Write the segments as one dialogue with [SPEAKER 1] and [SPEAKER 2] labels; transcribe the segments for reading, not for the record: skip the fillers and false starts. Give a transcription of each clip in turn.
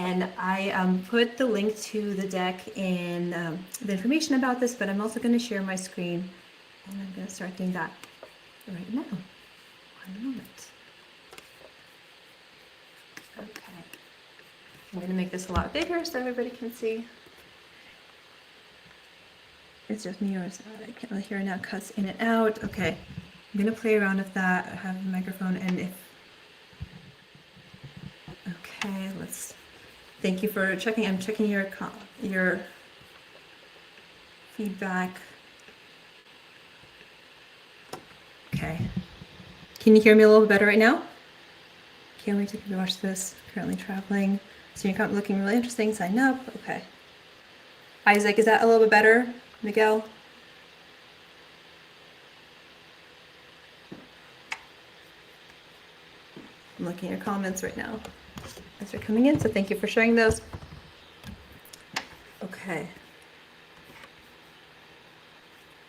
[SPEAKER 1] And I put the link to the deck in the information about this, but I'm also going to share my screen, and I'm going to start doing that right now. One moment. Okay. I'm going to make this a lot bigger so everybody can see. It's just me, or I can't really hear now. Cuts in and out. Okay. I'm going to play around with that. I have a microphone, and if... Okay, let's... Thank you for checking. I'm checking your feedback. Okay. Can you hear me a little bit better right now? Can't wait to watch this. Currently traveling. So you're looking really interesting. Sign up. Okay. Isaac, is that a little bit better? Miguel? I'm looking at your comments right now as they're coming in, so thank you for sharing those. Okay.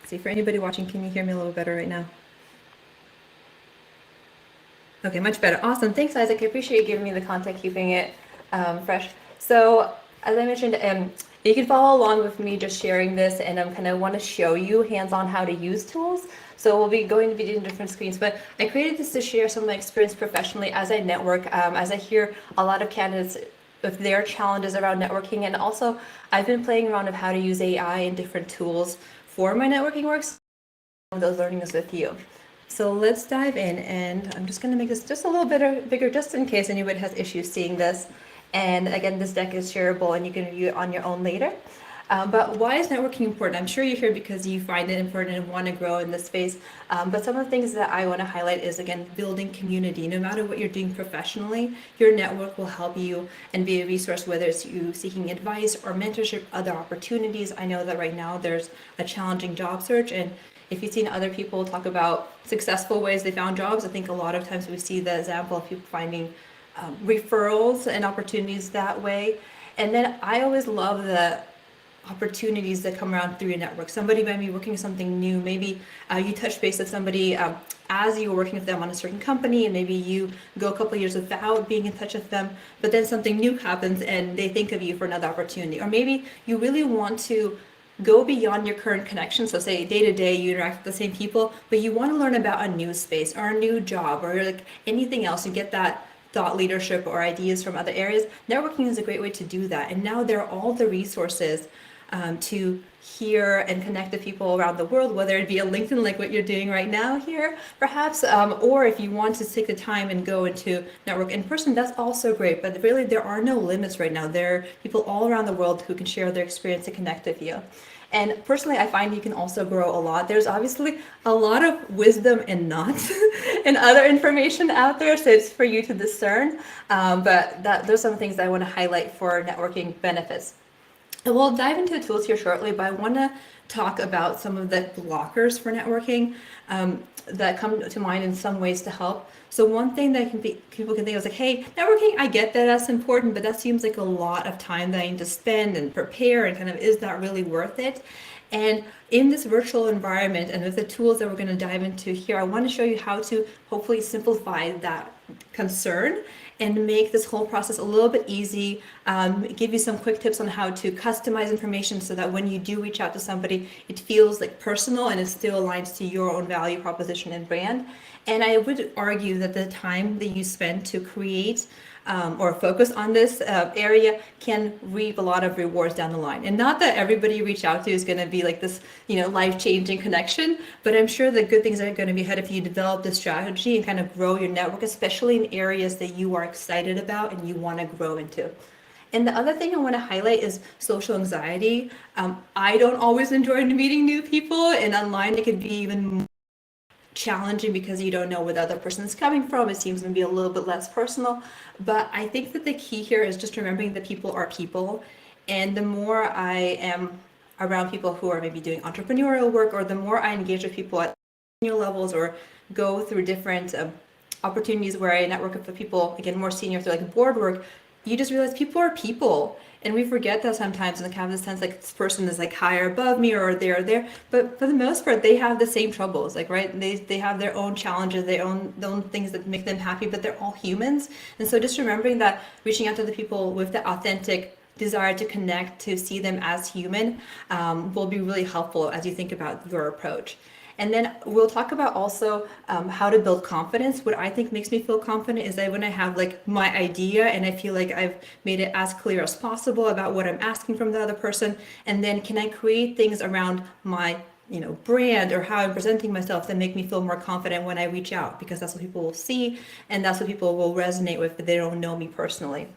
[SPEAKER 1] See, for anybody watching, can you hear me a little better right now? Okay, much better. Awesome. Thanks, Isaac. I appreciate you giving me the content, keeping it fresh. So, as I mentioned, you can follow along with me just sharing this, and I'm kind of want to show you hands-on how to use tools. So we'll be going to be doing different screens, but I created this to share some of my experience professionally as I network, as I hear a lot of candidates with their challenges around networking, and also I've been playing around with how to use AI and different tools for my networking works. Those learnings with you. So let's dive in, and I'm just going to make this just a little bit bigger, just in case anybody has issues seeing this. And again, this deck is shareable, and you can review it on your own later. But why is networking important? I'm sure you're here because you find it important and want to grow in this space. But some of the things that I want to highlight is, again, building community. No matter what you're doing professionally, your network will help you and be a resource, whether it's you seeking advice or mentorship, other opportunities. I know that right now there's a challenging job search, and if you've seen other people talk about successful ways they found jobs, I think a lot of times we see the example of people finding referrals and opportunities that way. And then I always love the opportunities that come around through your network. Somebody might be working something new. Maybe you touch base with somebody as you were working with them on a certain company, and maybe you go a couple of years without being in touch with them, but then something new happens and they think of you for another opportunity. Or maybe you really want to go beyond your current connection. So say day to day you interact with the same people, but you want to learn about a new space or a new job or like anything else and get that thought leadership or ideas from other areas. Networking is a great way to do that. And now there are all the resources to hear and connect to people around the world, whether it be a LinkedIn like what you're doing right now here, perhaps, or if you want to take the time and go into network in person, that's also great. But really, there are no limits right now. There are people all around the world who can share their experience and connect with you. And personally, I find you can also grow a lot. There's obviously a lot of wisdom and not and other information out there, so it's for you to discern. But those are some things that I want to highlight for networking benefits. And we'll dive into the tools here shortly, but I want to talk about some of the blockers for networking that come to mind in some ways to help. So one thing that people can think of is like, hey, networking, I get that that's important, but that seems like a lot of time that I need to spend and prepare, and kind of, is that really worth it? And in this virtual environment and with the tools that we're going to dive into here, I want to show you how to hopefully simplify that concern and make this whole process a little bit easy, give you some quick tips on how to customize information so that when you do reach out to somebody, it feels like personal and it still aligns to your own value proposition and brand. And I would argue that the time that you spend to create or focus on this area can reap a lot of rewards down the line. And not that everybody you reach out to is going to be like this, life-changing connection, but I'm sure the good things are going to be ahead if you develop this strategy and kind of grow your network, especially in areas that you are excited about and you want to grow into. And the other thing I want to highlight is social anxiety. I don't always enjoy meeting new people, and online it can be even more challenging because you don't know where the other person is coming from. It seems to be a little bit less personal. But I think that the key here is just remembering that people are people. And the more I am around people who are maybe doing entrepreneurial work, or the more I engage with people at senior levels or go through different opportunities where I network with people, again, more senior through like board work, you just realize people are people. And we forget that sometimes, and have the sense like this person is like higher above me or they're there. But for the most part, they have the same troubles, like, right? They have their own challenges, their own things that make them happy, but they're all humans. And so just remembering that, reaching out to the people with the authentic desire to connect, to see them as human, will be really helpful as you think about your approach. And then we'll talk about also how to build confidence. What I think makes me feel confident is that when I have like my idea and I feel like I've made it as clear as possible about what I'm asking from the other person, and then can I create things around my brand or how I'm presenting myself that make me feel more confident when I reach out, because that's what people will see and that's what people will resonate with if they don't know me personally.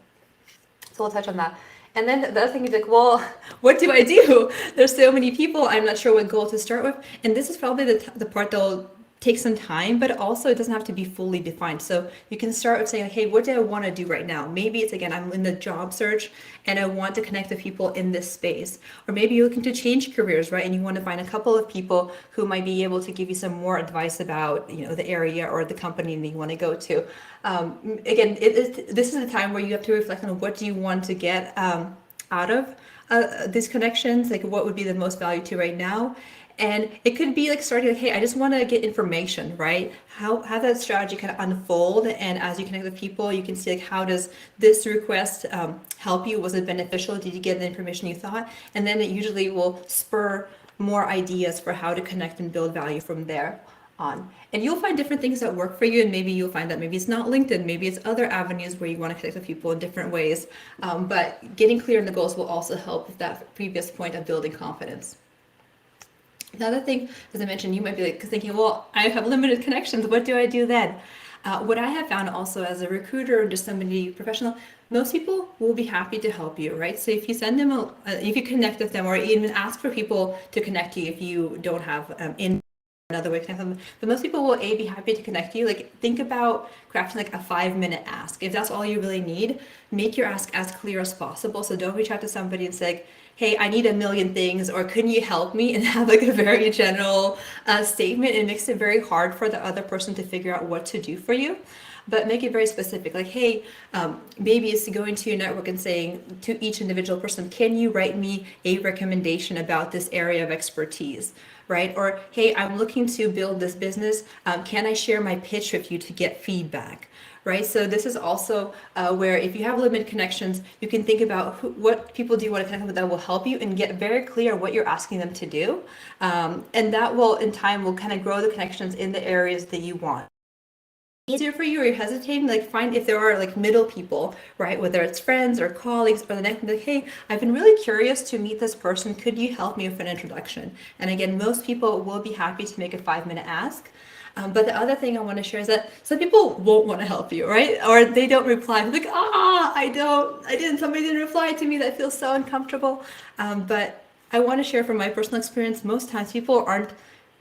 [SPEAKER 1] So we'll touch on that. And then the other thing is like, well, what do I do? There's so many people, I'm not sure what goal to start with. And this is probably the part that'll take some time, but also it doesn't have to be fully defined. So you can start with saying, hey, what do I want to do right now? Maybe it's, again, I'm in the job search and I want to connect with people in this space. Or maybe you're looking to change careers, right? And you want to find a couple of people who might be able to give you some more advice about, the area or the company that you want to go to. Again, this is a time where you have to reflect on what do you want to get out of these connections, like what would be the most value to right now. And it could be like starting like, hey, I just want to get information, right? How that strategy kind of unfold, and as you connect with people, you can see like, how does this request help you? Was it beneficial? Did you get the information you thought? And then it usually will spur more ideas for how to connect and build value from there on. And you'll find different things that work for you, and maybe you'll find that maybe it's not LinkedIn, maybe it's other avenues where you want to connect with people in different ways. But getting clear on the goals will also help with that previous point of building confidence. The other thing, as I mentioned, you might be like thinking, well, I have limited connections. What do I do then? What I have found also as a recruiter or just somebody professional, most people will be happy to help you, right? So if you send them, if you connect with them, or even ask for people to connect you if you don't have another way to connect them. But most people will be happy to connect you. Like, think about crafting like a 5-minute ask. If that's all you really need, make your ask as clear as possible. So don't reach out to somebody and say, hey, I need a million things, or couldn't you help me? And have like a very general statement. It makes it very hard for the other person to figure out what to do for you. But make it very specific, like, hey, maybe it's going to your network and saying to each individual person, can you write me a recommendation about this area of expertise, right? Or, hey, I'm looking to build this business. Can I share my pitch with you to get feedback? Right. So this is also where if you have limited connections, you can think about what people do you want to connect with that will help you, and get very clear what you're asking them to do. And that will, in time, will kind of grow the connections in the areas that you want. Easier for you, or you're hesitating, like, find if there are like middle people, right? Whether it's friends or colleagues, or the next, like, hey, I've been really curious to meet this person. Could you help me with an introduction? And again, most people will be happy to make a 5-minute ask. But the other thing I want to share is that some people won't want to help you, right? Or they don't reply. Like, somebody didn't reply to me. That feels so uncomfortable. But I want to share from my personal experience, most times people aren't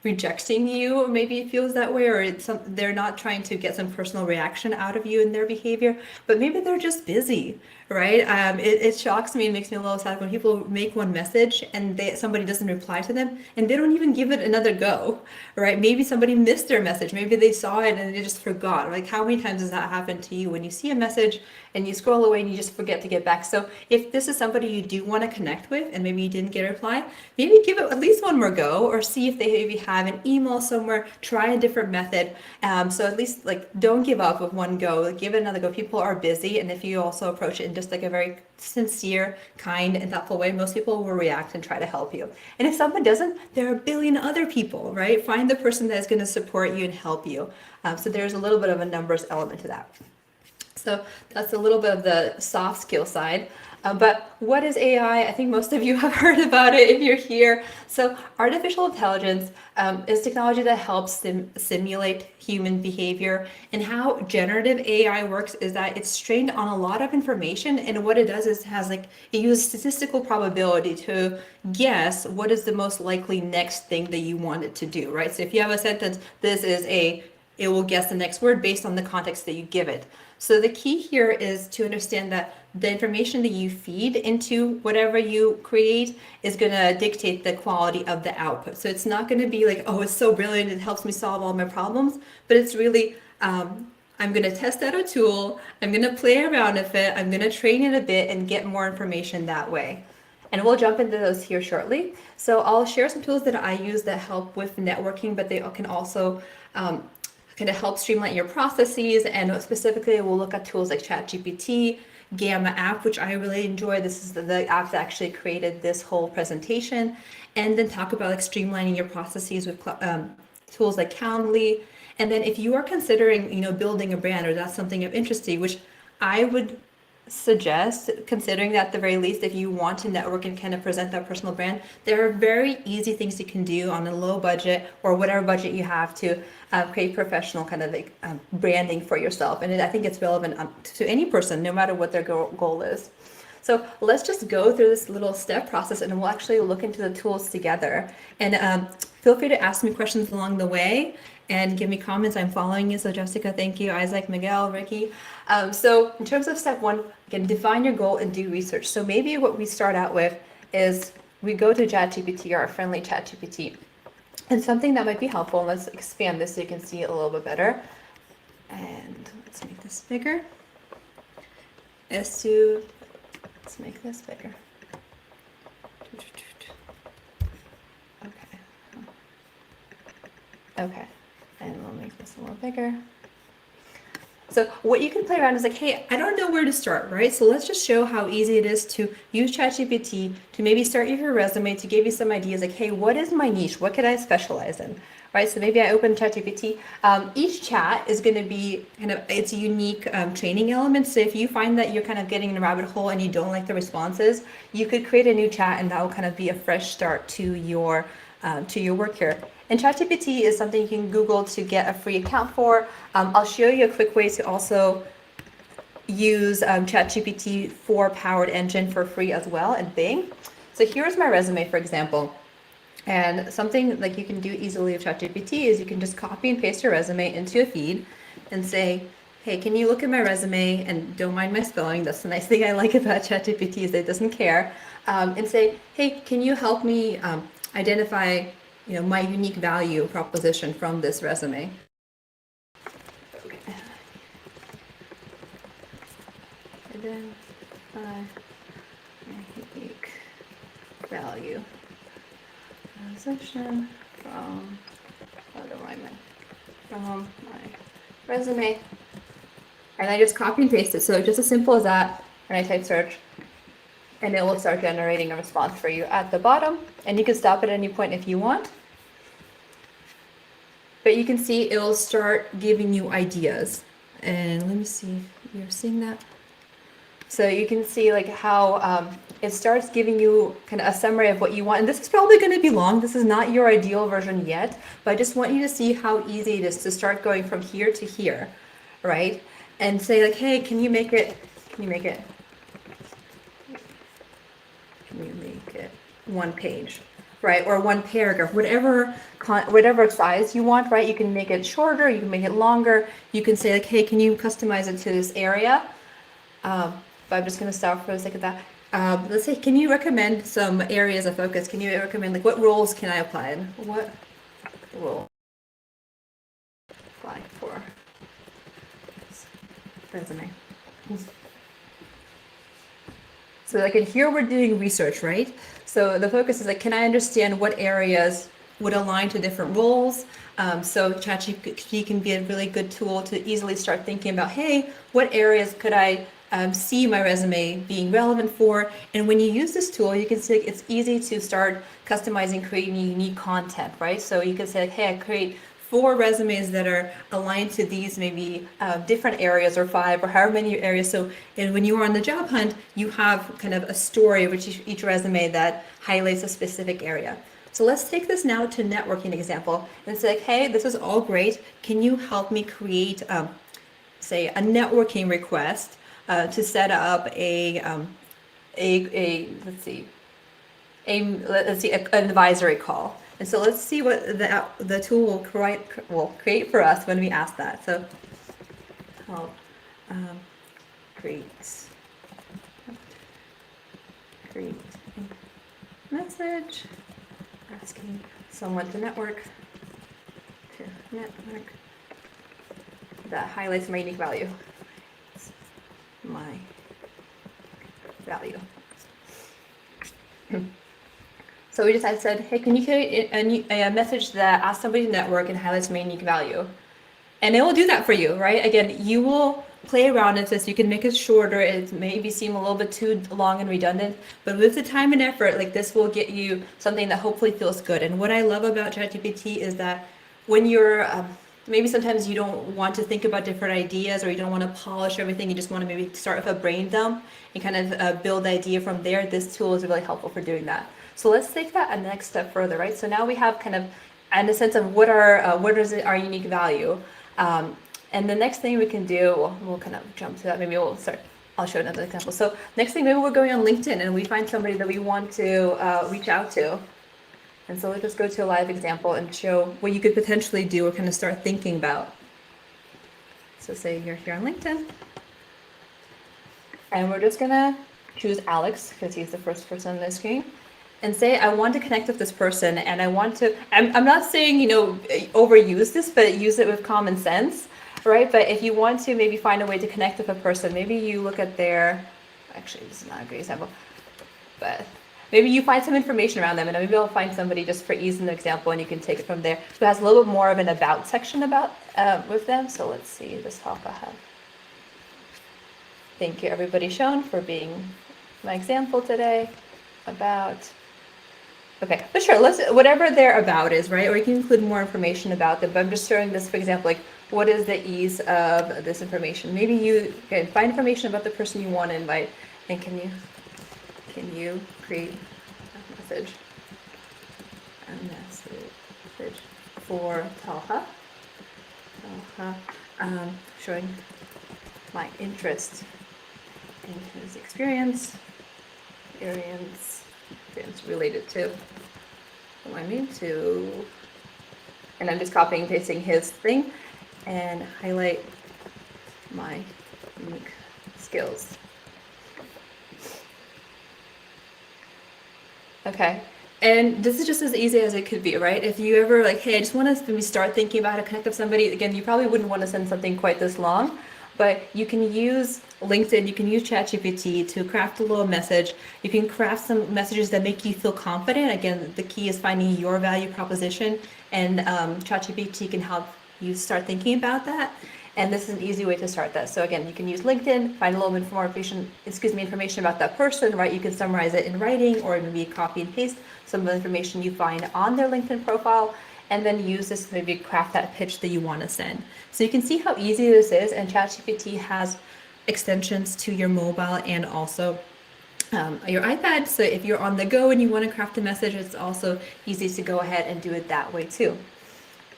[SPEAKER 1] rejecting you. Maybe it feels that way, or they're not trying to get some personal reaction out of you in their behavior, but maybe they're just busy, right? It shocks me and makes me a little sad when people make one message and somebody doesn't reply to them, and they don't even give it another go, right? Maybe somebody missed their message. Maybe they saw it and they just forgot. Like, how many times does that happen to you when you see a message and you scroll away and you just forget to get back? So if this is somebody you do want to connect with and maybe you didn't get a reply, maybe give it at least one more go, or see if they maybe have an email somewhere, try a different method. So at least, like, don't give up with one go, like, give it another go. People are busy, and if you also approach it in just like a very sincere, kind, and thoughtful way, most people will react and try to help you. And if someone doesn't, there are a billion other people, right? Find the person that is going to support you and help you. So there's a little bit of a numbers element to that. So that's a little bit of the soft skill side. But what is AI? I think most of you have heard about it if you're here. So artificial intelligence is technology that helps simulate human behavior. And how generative AI works is that it's trained on a lot of information. And what it does is it uses statistical probability to guess what is the most likely next thing that you want it to do, right? So if you have a sentence, it will guess the next word based on the context that you give it. So the key here is to understand that the information that you feed into whatever you create is going to dictate the quality of the output. So it's not going to be like, oh, it's so brilliant, it helps me solve all my problems, but it's really I'm going to test out a tool, I'm going to play around with it, I'm going to train it a bit and get more information that way. And we'll jump into those here shortly. So I'll share some tools that I use that help with networking, but they can also kind of help streamline your processes. And specifically, we'll look at tools like ChatGPT, Gamma app, which I really enjoy. This is the app that actually created this whole presentation. And then talk about like streamlining your processes with tools like Calendly. And then if you are considering, building a brand, or that's something of interest to you, which I would suggest considering that at the very least, if you want to network and kind of present that personal brand, there are very easy things you can do on a low budget or whatever budget you have to create professional kind of like branding for yourself. And I think it's relevant to any person, no matter what their goal is. So let's just go through this little step process and we'll actually look into the tools together. And feel free to ask me questions along the way and give me comments. I'm following you. So Jessica, thank you. Isaac, Miguel, Ricky. So in terms of step one, again, define your goal and do research. So maybe what we start out with is we go to ChatGPT, our friendly ChatGPT. And something that might be helpful, let's expand this so you can see it a little bit better. And let's make this bigger. Let's make this bigger. Okay, and we'll make this a little bigger. So what you can play around is like, hey, I don't know where to start, right? So let's just show how easy it is to use ChatGPT to maybe start your resume, to give you some ideas like, hey, what is my niche? What could I specialize in, right? So maybe I open ChatGPT. Each chat is going to be kind of its unique training element. So if you find that you're kind of getting in a rabbit hole and you don't like the responses, you could create a new chat and that will kind of be a fresh start to your work here. And ChatGPT is something you can Google to get a free account for. I'll show you a quick way to also use ChatGPT 4 powered engine for free as well in Bing. So here's my resume, for example. And something like you can do easily with ChatGPT is you can just copy and paste your resume into a feed and say, hey, can you look at my resume? And don't mind my spelling. That's the nice thing I like about ChatGPT is it doesn't care. And say, hey, can you help me identify my unique value proposition from this resume. Okay. Identify my unique value proposition from my resume. And I just copy and paste it. So just as simple as that. And I type search. And it will start generating a response for you at the bottom. And you can stop at any point if you want. But you can see it will start giving you ideas. And let me see if you're seeing that. So you can see like how it starts giving you kind of a summary of what you want. And this is probably going to be long. This is not your ideal version yet. But I just want you to see how easy it is to start going from here to here, right? And say like, hey, can you make it one page, right? Or one paragraph, whatever size you want, right? You can make it shorter, you can make it longer. You can say like, hey, can you customize it to this area? But I'm just going to stop for a second at that. Let's say, can you recommend some areas of focus? Can you recommend like what roles can I apply in? What role apply for resume? So like in here we're doing research, right? So the focus is like, can I understand what areas would align to different roles? So ChatGPT can be a really good tool to easily start thinking about, hey, what areas could I see my resume being relevant for? And when you use this tool, you can see like, it's easy to start customizing, creating unique content, right? So you can say like, hey, I create 4 resumes that are aligned to these maybe different areas or 5 or however many areas. So and when you are on the job hunt, you have kind of a story with each resume that highlights a specific area. So let's take this now to networking example and say, like, hey, this is all great. Can you help me create, say, a networking request to set up an advisory call? And so let's see what the tool will create for us when we ask that. So help create a message asking someone to network that highlights my unique value. My value. So we just had said, hey, can you create a message that asks somebody to network and highlights my unique value? And it will do that for you, right? Again, you will play around with this. You can make it shorter. It maybe seem a little bit too long and redundant, but with the time and effort, like this will get you something that hopefully feels good. And what I love about ChatGPT is that when you're maybe sometimes you don't want to think about different ideas, or you don't want to polish everything, you just want to maybe start with a brain dump and kind of build the idea from there. This tool is really helpful for doing that. So let's take that a next step further, right? So now we have kind of in a sense of what is our unique value. And the next thing we can do, we'll kind of jump to that. Maybe we'll start. I'll show another example. So next thing, maybe we're going on LinkedIn and we find somebody that we want to reach out to. And so let's just go to a live example and show what you could potentially do or kind of start thinking about. So say you're here on LinkedIn. And we're just going to choose Alex because he's the first person on the screen. And say, I want to connect with this person and I want to, I'm not saying, overuse this, but use it with common sense, right? But if you want to maybe find a way to connect with a person, maybe you look at actually, this is not a great example, but maybe you find some information around them, and maybe I'll find somebody just for ease in the example and you can take it from there. So it has a little bit more of an about section with them. So let's see this help I have. Thank you everybody shown for being my example today. About. Okay, but sure, whatever their about is, right? Or you can include more information about them, but I'm just showing this, for example, like what is the ease of this information? Maybe you can find information about the person you want to invite, and can you create a message for Talha, showing my interest in his experience related to and I'm just copying and pasting his thing and highlight my unique skills. Okay, and this is just as easy as it could be, right? If you ever like, hey, I just want to start thinking about how to connect with somebody, again, you probably wouldn't want to send something quite this long, but you can use LinkedIn, you can use ChatGPT to craft a little message. You can craft some messages that make you feel confident. Again, the key is finding your value proposition, and ChatGPT can help you start thinking about that. And this is an easy way to start that. So again, you can use LinkedIn, find a little bit more information about that person, right? You can summarize it in writing, or maybe copy and paste some of the information you find on their LinkedIn profile, and then use this to maybe craft that pitch that you want to send. So you can see how easy this is, and ChatGPT has extensions to your mobile and also your iPad. So if you're on the go and you want to craft a message, it's also easy to go ahead and do it that way too.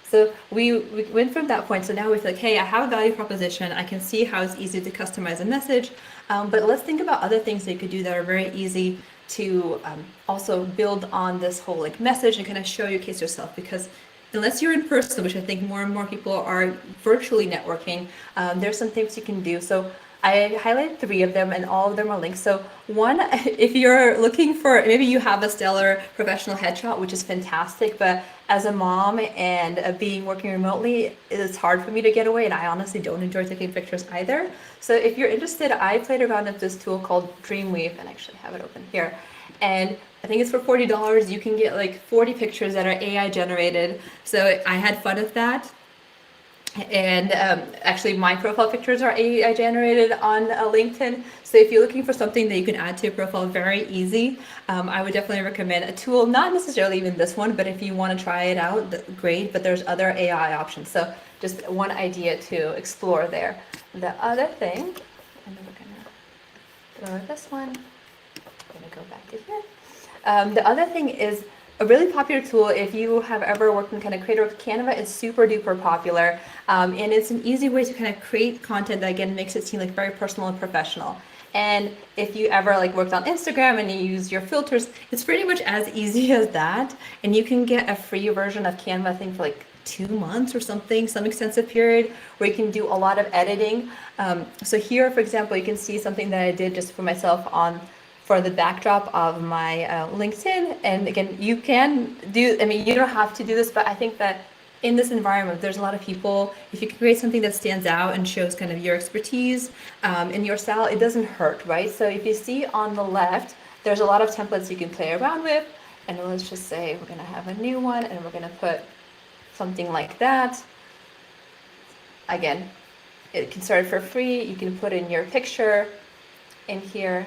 [SPEAKER 1] So we went from that point. So now we feel like, hey, I have a value proposition. I can see how it's easy to customize a message. But let's think about other things that you could do that are very easy to also build on this whole like message and kind of show your case yourself. Because unless you're in person, which I think more and more people are virtually networking, there's some things you can do. So I highlighted 3 of them, and all of them are linked. So one, if you're looking for, maybe you have a stellar professional headshot, which is fantastic, but as a mom and working remotely, it's hard for me to get away, and I honestly don't enjoy taking pictures either. So if you're interested, I played around with this tool called Dreamweave, and I actually have it open here. And I think it's for $40. You can get like 40 pictures that are AI generated. So I had fun with that. And actually my profile pictures are AI generated on LinkedIn. So if you're looking for something that you can add to your profile very easy, I would definitely recommend a tool, not necessarily even this one, but if you want to try it out, great, but there's other AI options. So just one idea to explore there. The other thing, and then we're gonna go this one, I'm gonna go back to here. The other thing is a really popular tool. If you have ever worked in kind of creator with Canva, it's super duper popular. And it's an easy way to kind of create content that again makes it seem like very personal and professional. And if you ever like worked on Instagram and you use your filters, it's pretty much as easy as that. And you can get a free version of Canva, I think for like 2 months or something, some extensive period where you can do a lot of editing. So here, for example, you can see something that I did just for myself for the backdrop of my LinkedIn. And again, you can do, I mean, you don't have to do this, but I think that in this environment, there's a lot of people, if you can create something that stands out and shows kind of your expertise and your style, it doesn't hurt, right? So if you see on the left, there's a lot of templates you can play around with. And let's just say we're gonna have a new one and we're gonna put something like that. Again, it can start for free. You can put in your picture in here.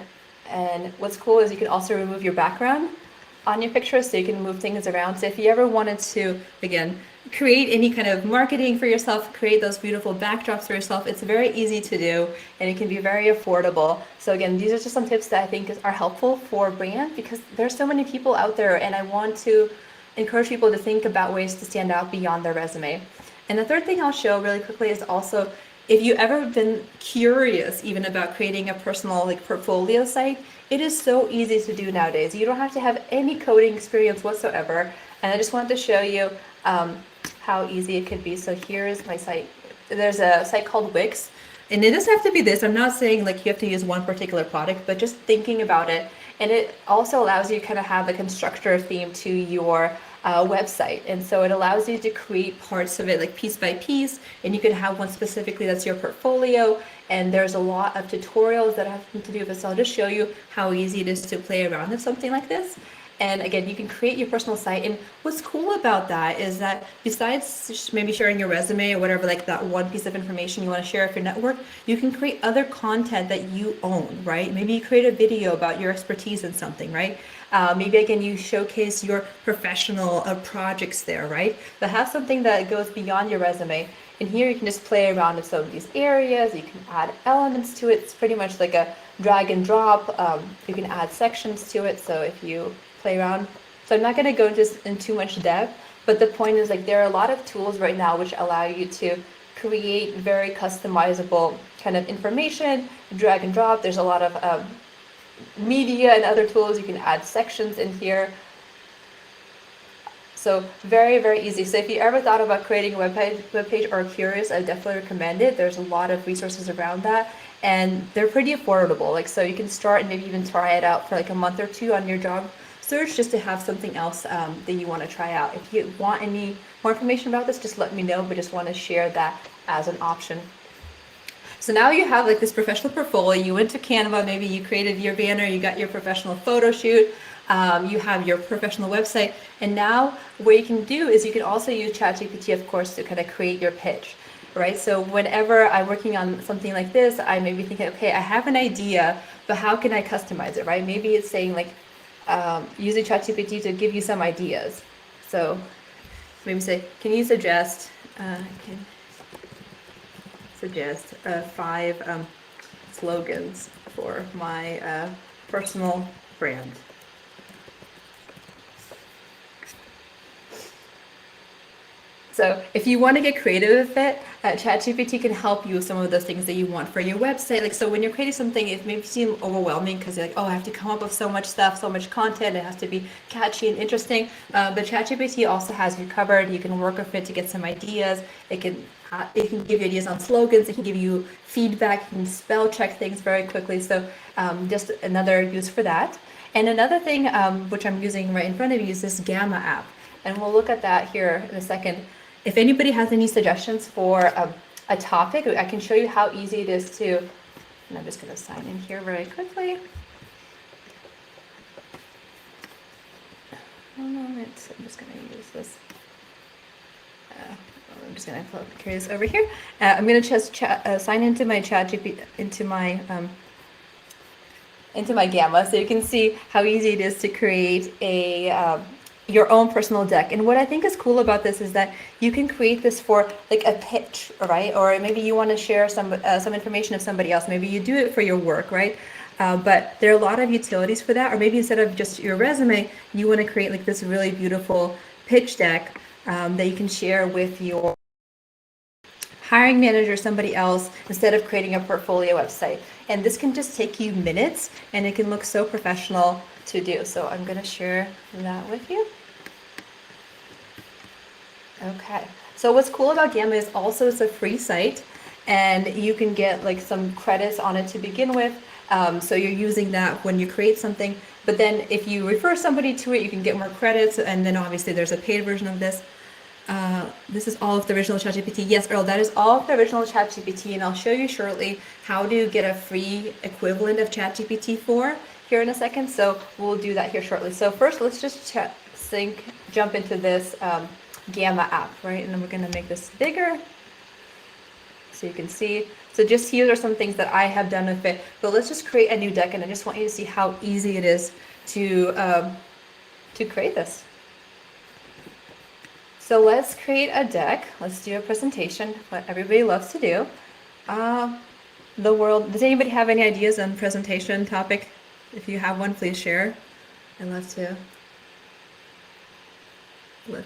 [SPEAKER 1] And what's cool is you can also remove your background on your picture, so you can move things around. So if you ever wanted to, again, create any kind of marketing for yourself, create those beautiful backdrops for yourself, it's very easy to do and it can be very affordable. So again, these are just some tips that I think are helpful for brand, because there's so many people out there and I want to encourage people to think about ways to stand out beyond their resume. And the third thing I'll show really quickly is also, if you've ever been curious even about creating a personal portfolio site, it is so easy to do nowadays. You don't have to have any coding experience whatsoever. And I just wanted to show you how easy it could be. So here's my site. There's a site called Wix. And it doesn't have to be this. I'm not saying you have to use one particular product, but just thinking about it. And it also allows you to kind of have a constructor theme to your website. And so it allows you to create parts of it piece by piece, and you can have one specifically that's your portfolio. And there's a lot of tutorials that have to do with this. So I'll just show you how easy it is to play around with something like this. And again, you can create your personal site. And what's cool about that is that besides just maybe sharing your resume or whatever, that one piece of information you want to share with your network, you can create other content that you own, right? Maybe you create a video about your expertise in something, right? Maybe again, you showcase your professional projects there, right? But have something that goes beyond your resume. And here you can just play around with some of these areas. You can add elements to it. It's pretty much like a drag and drop. You can add sections to it. So if you play around. So I'm not going to go in too much depth, but the point is there are a lot of tools right now which allow you to create very customizable kind of information, drag and drop. There's a lot of media and other tools. You can add sections in here. So very, very easy. So if you ever thought about creating a web page or are curious, I definitely recommend it. There's a lot of resources around that, and they're pretty affordable. So you can start and maybe even try it out for a month or two on your job search, just to have something else that you want to try out. If you want any more information about this, just let me know, but just want to share that as an option. So now you have this professional portfolio. You went to Canva, maybe you created your banner, you got your professional photo shoot, you have your professional website, and now what you can do is you can also use ChatGPT, of course, to kind of create your pitch, right? So whenever I'm working on something like this, I may be thinking, okay, I have an idea, but how can I customize it, right? Maybe it's saying using ChatGPT to give you some ideas. So maybe say, can you suggest 5 slogans for my personal brand? So if you want to get creative with it, ChatGPT can help you with some of those things that you want for your website. So when you're creating something, it may seem overwhelming because you're oh, I have to come up with so much stuff, so much content. It has to be catchy and interesting. But ChatGPT also has you covered. You can work with it to get some ideas. It can give you ideas on slogans. It can give you feedback. You can spell check things very quickly. So just another use for that. And another thing, which I'm using right in front of you, is this Gamma app. And we'll look at that here in a second. If anybody has any suggestions for a topic, I can show you how easy it is to, and I'm just going to sign in here very quickly. One moment, I'm just going to use this. I'm just going to carry this over here. I'm going to just sign into my ChatGPT, into my Gamma, so you can see how easy it is to create a your own personal deck. And what I think is cool about this is that you can create this for a pitch, right? Or maybe you want to share some information of somebody else. Maybe you do it for your work, right? But there are a lot of utilities for that. Or maybe instead of just your resume, you want to create this really beautiful pitch deck that you can share with your hiring manager, somebody else, instead of creating a portfolio website. And this can just take you minutes, and it can look so professional to do. So I'm going to share that with you. Okay. So what's cool about Gamma is also it's a free site, and you can get some credits on it to begin with. So you're using that when you create something. But then if you refer somebody to it, you can get more credits. And then obviously there's a paid version of this. This is all of the original ChatGPT. Yes, Earl, that is all of the original ChatGPT, and I'll show you shortly how to get a free equivalent of ChatGPT 4 here in a second. So we'll do that here shortly. So first, let's just jump into this Gamma app, right? And then we're going to make this bigger so you can see. So just here are some things that I have done with it. But let's just create a new deck, and I just want you to see how easy it is to create this. So let's create a deck. Let's do a presentation, what everybody loves to do. Does anybody have any ideas on presentation topic? If you have one, please share. I'd love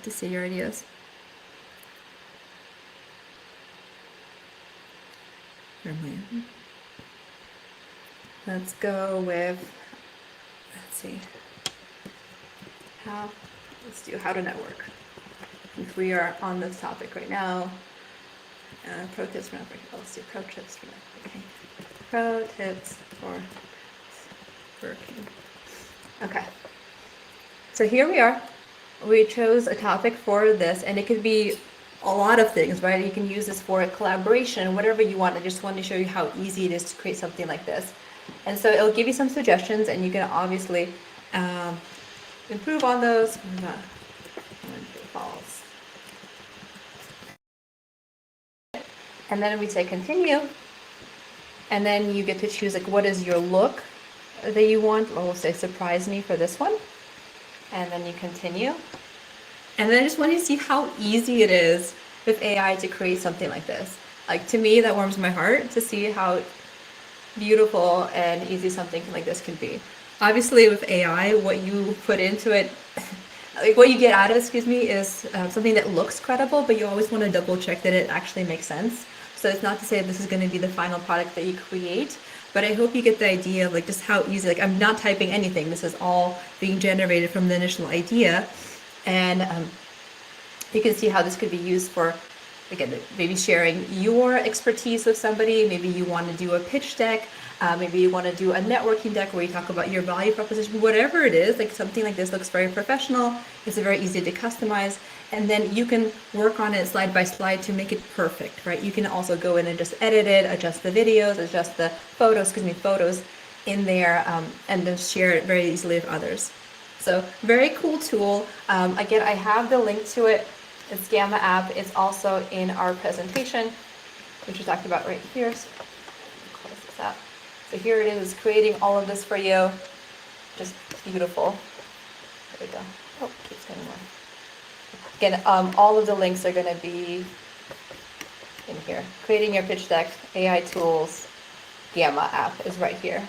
[SPEAKER 1] to see your ideas. Let's go with, let's see, let's do how to network. Since we are on this topic right now, pro tips for networking. Let's do pro tips for networking. Pro tips for networking. Okay. So here we are. We chose a topic for this, and it could be a lot of things, right? You can use this for collaboration, whatever you want. I just wanted to show you how easy it is to create something like this. And so it'll give you some suggestions, and you can obviously improve on those. False. And then we say continue, and then you get to choose like what is your look that you want. We'll say surprise me for this one, and then you continue. And then I just want you to see how easy it is with AI to create something like this. Like, to me, that warms my heart to see how beautiful and easy something like this can be. Obviously, with AI, what you put into it, like what you get out of it, is something that looks credible, but you always want to double check that it actually makes sense. So it's not to say this is going to be the final product that you create, but I hope you get the idea of like just how easy, like I'm not typing anything. This is all being generated from the initial idea. And you can see how this could be used for, again, maybe sharing your expertise with somebody. Maybe you want to do a pitch deck. Maybe you want to do a networking deck where you talk about your value proposition, whatever it is. Like something like this looks very professional. It's very easy to customize. And then you can work on it slide by slide to make it perfect, right? You can also go in and just edit it, adjust the videos, adjust the photos in there, and then share it very easily with others. So very cool tool. Again, I have the link to it. It's Gamma app. It's also in our presentation, which we talked about right here. So close this out. So here it is, creating all of this for you. Just beautiful. There we go. Oh, it keeps getting more. Again, all of the links are going to be in here. Creating your pitch deck, AI tools, Gamma app is right here.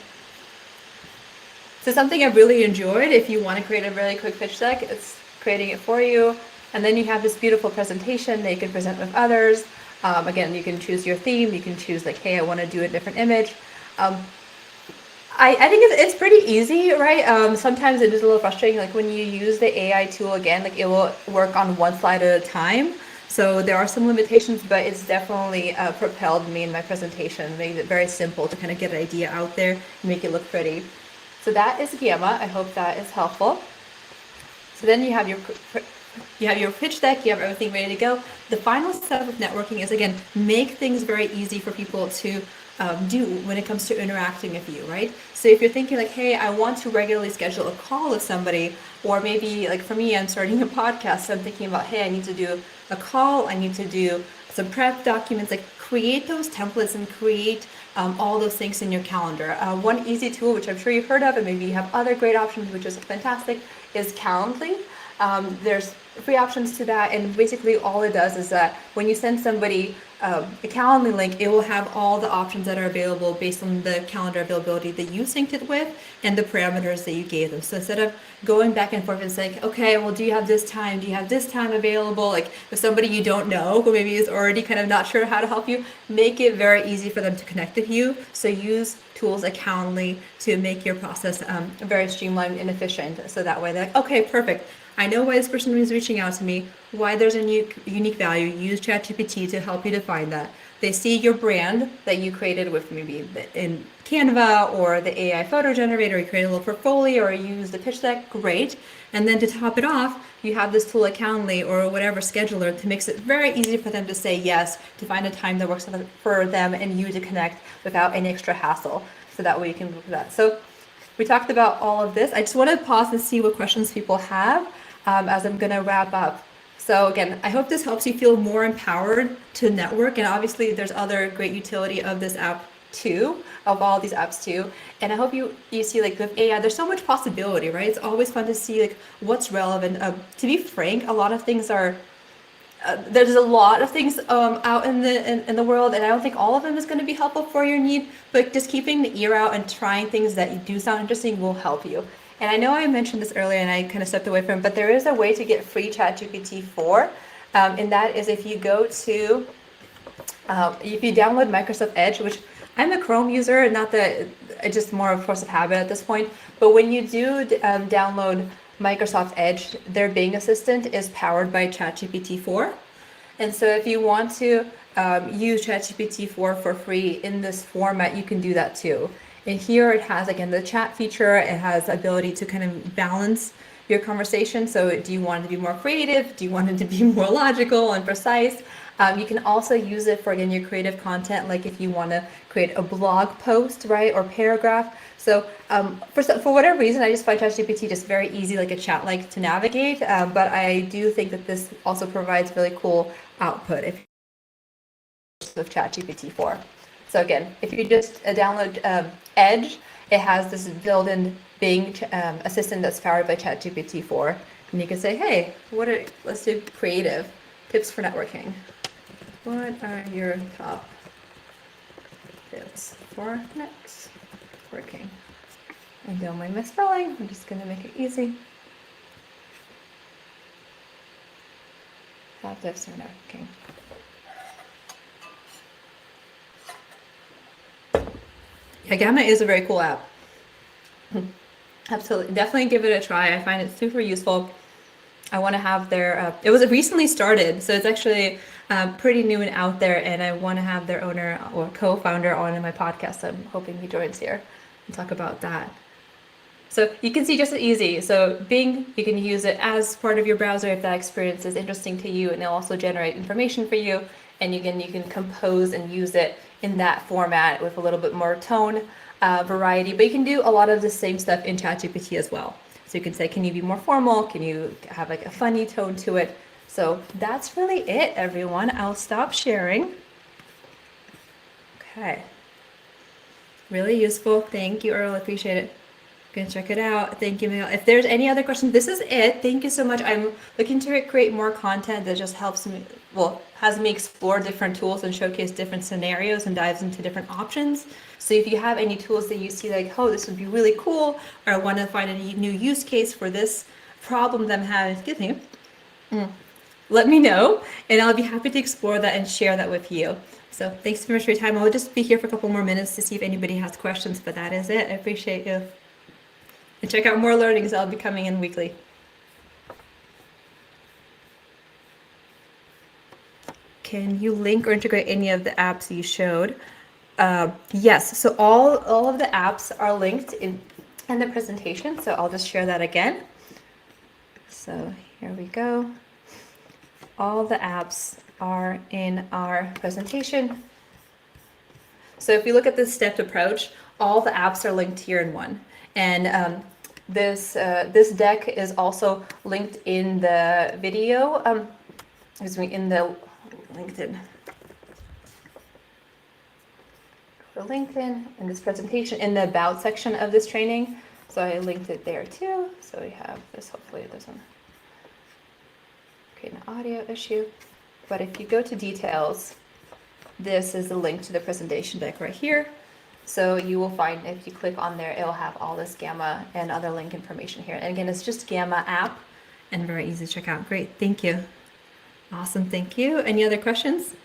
[SPEAKER 1] So something I've really enjoyed, if you want to create a really quick pitch deck, it's creating it for you. And then you have this beautiful presentation that you can present with others. Again, you can choose your theme. You can choose like, hey, I want to do a different image. I think it's pretty easy, right? Sometimes it is a little frustrating. Like when you use the AI tool again, like it will work on one slide at a time. So there are some limitations, but it's definitely propelled me in my presentation, made it very simple to kind of get an idea out there and make it look pretty. So that is Gamma. I hope that is helpful. So then you have your pitch deck, you have everything ready to go. The final step of networking is, again, make things very easy for people to do when it comes to interacting with you, right? So if you're thinking like, hey, I want to regularly schedule a call with somebody, or maybe like for me, I'm starting a podcast, so I'm thinking about, hey, I need to do a call, I need to do some prep documents, like create those templates and create all those things in your calendar. One easy tool, which I'm sure you've heard of, and maybe you have other great options, which is fantastic, is Calendly. There's free options to that, and basically all it does is that when you send somebody a Calendly link, it will have all the options that are available based on the calendar availability that you synced it with and the parameters that you gave them. So instead of going back and forth and saying, okay, well, do you have this time? Do you have this time available? Like if somebody you don't know who maybe is already kind of not sure how to help you, make it very easy for them to connect with you. So use tools like Calendly to make your process very streamlined and efficient. So that way they're like, okay, perfect. I know why this person is reaching out to me. why there's a unique value, use ChatGPT to help you define that. They see your brand that you created with maybe in Canva or the AI photo generator, you create a little portfolio or you use the pitch deck, great. And then to top it off, you have this tool like Calendly or whatever scheduler to makes it very easy for them to say yes, to find a time that works for them and you to connect without any extra hassle. So that way you can do that. So we talked about all of this. I just want to pause and see what questions people have as I'm going to wrap up. So again, I hope this helps you feel more empowered to network. And obviously there's other great utility of this app too, of all these apps too. And I hope you see like with AI, there's so much possibility, right? It's always fun to see like what's relevant. To be frank, a lot of things are, there's a lot of things out in the world, and I don't think all of them is going to be helpful for your need, but just keeping the ear out and trying things that do sound interesting will help you. And I know I mentioned this earlier and I kind of stepped away from it, but there is a way to get free ChatGPT 4, and that is if you go to, if you download Microsoft Edge, which I'm a Chrome user, not that it's just more of force of habit at this point, but when you do download Microsoft Edge, their Bing assistant is powered by ChatGPT 4. And so if you want to use ChatGPT 4 for free in this format, you can do that too. And here it has, again, the chat feature. It has the ability to kind of balance your conversation. So do you want it to be more creative? Do you want it to be more logical and precise? You can also use it for, again, your creative content, like if you want to create a blog post, right, or paragraph. So for whatever reason, I just find ChatGPT just very easy, like a chat-like to navigate. But I do think that this also provides really cool output if with ChatGPT 4. So again, if you just download Edge, it has this built-in Bing assistant that's powered by ChatGPT 4, and you can say, "Hey, let's do creative tips for networking. What are your top tips for networking?" And don't mind misspelling. I'm just gonna make it easy. Top tips for networking. Yeah, Gamma is a very cool app. Absolutely, definitely give it a try. I find it super useful. I want to have their, it was recently started, so it's actually pretty new and out there, and I want to have their owner or co-founder on in my podcast. So I'm hoping he joins here and talk about that. So you can see just as easy. So Bing, you can use it as part of your browser if that experience is interesting to you, and it'll also generate information for you. And you can compose and use it in that format with a little bit more tone variety. But you can do a lot of the same stuff in ChatGPT as well. So you can say, can you be more formal? Can you have like a funny tone to it? So that's really it, everyone. I'll stop sharing. Okay. Really useful. Thank you, Earl. I appreciate it. Gonna check it out. Thank you, Mail. If there's any other questions, this is it. Thank you so much. I'm looking to create more content that just helps me, well, has me explore different tools and showcase different scenarios and dives into different options. So if you have any tools that you see like, oh, this would be really cool, or I want to find a new use case for this problem that I'm having, excuse me, let me know, and I'll be happy to explore that and share that with you. So thanks so much for your time. I'll just be here for a couple more minutes to see if anybody has questions, but that is it. I appreciate you. And check out more learnings. I'll be coming in weekly. Can you link or integrate any of the apps you showed? Yes, so all of the apps are linked in the presentation, so I'll just share that again. So here we go. All the apps are in our presentation. So if you look at this stepped approach, all the apps are linked here in one. And this deck is also linked in the video, in the LinkedIn. For LinkedIn, in this presentation, in the About section of this training. So I linked it there too. So we have this, hopefully it doesn't create an audio issue. But if you go to details, this is the link to the presentation deck right here. So you will find, if you click on there, it'll have all this Gamma and other link information here. And again, it's just Gamma app and very easy to check out. Great, thank you. Awesome, thank you. Any other questions?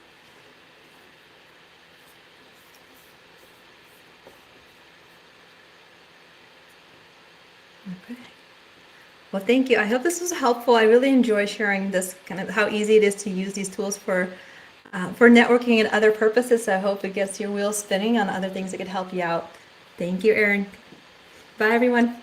[SPEAKER 1] Okay. Well, thank you. I hope this was helpful. I really enjoy sharing this kind of how easy it is to use these tools for networking and other purposes. So I hope it gets your wheels spinning on other things that could help you out. Thank you, Erin. Bye, everyone.